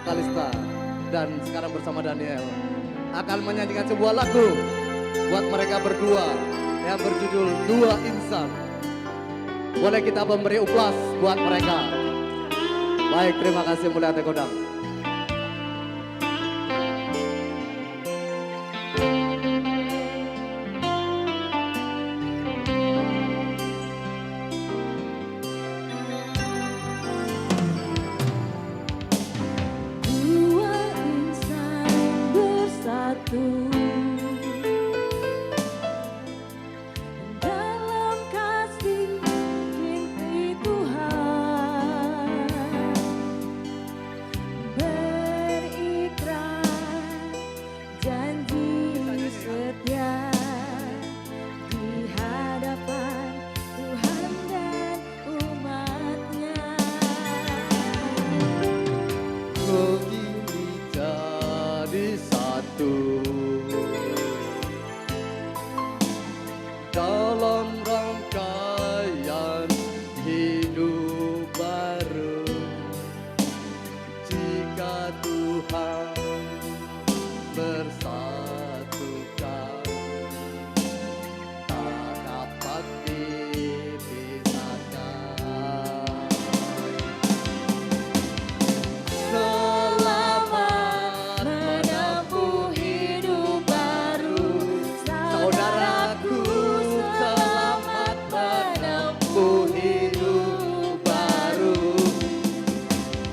Kalista dan sekarang bersama Daniel akan menyanyikan sebuah lagu buat mereka berdua yang berjudul Dua Insan. Boleh kita memberi uplas buat mereka. Baik, terima kasih Mulia Tegodang. Dua insan bersatu dalam kasih inti Tuhan, berikrar janji setia di hadapan Tuhan dan umatnya. Kau kini jadi satu dalam rangkaian hidup baru. Jika Tuhan bersatukan, tak dapat dipisahkan. Selamat menempuh hidup baru, saudaraku. Selamat menempuh hidup baru.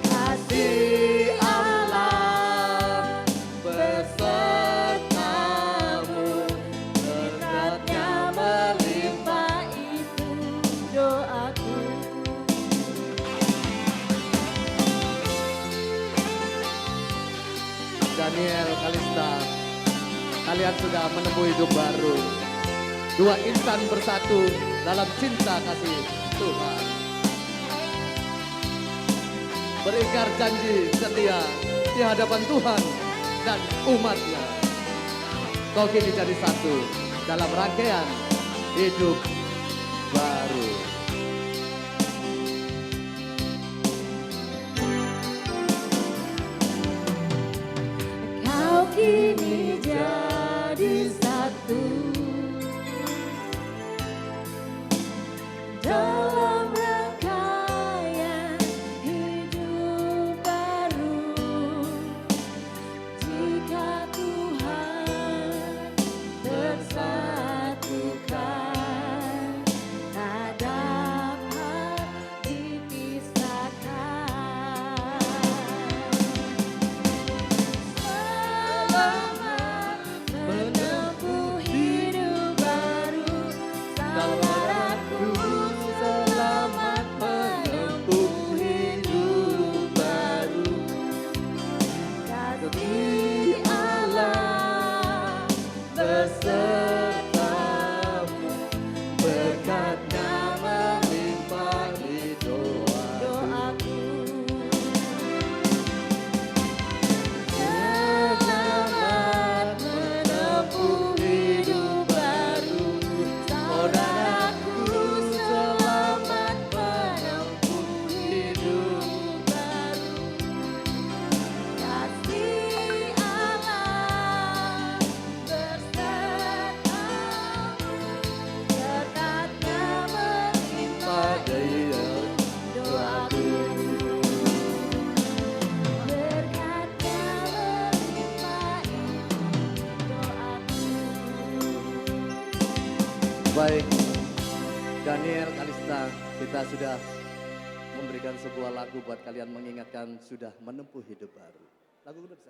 Kasih Allah besertamu, berkatnya melimpah, itu doaku. Daniel, Kalista, kalian sudah menempuh hidup baru. Dua insan bersatu dalam cinta kasih Tuhan. Berikrar janji setia di hadapan Tuhan dan umatnya. Kau kini jadi satu dalam rangkaian hidup baru. Kau kini jadi satu dalam rangkaian hidup baru. Jika Tuhan bersatukan, tak dapat dipisahkan. Selamat menempuh hidup baru, saudaraku. Selamat menempuh hidup baru. Kasih Allah Besertamu, berkatnya melimpah di doaku. Selamat menempuh hidup baru, saudaraku. Selamat menempuh hidup baru. Kasih Allah besertamu, berkatnya melimpah, Pada doaku. Berkatnya melimpah, doaku. baik, Daniel, Kalista, kita sudah memberikan sebuah lagu buat kalian mengingatkan sudah menempuh hidup baru. Lagu udah bisa?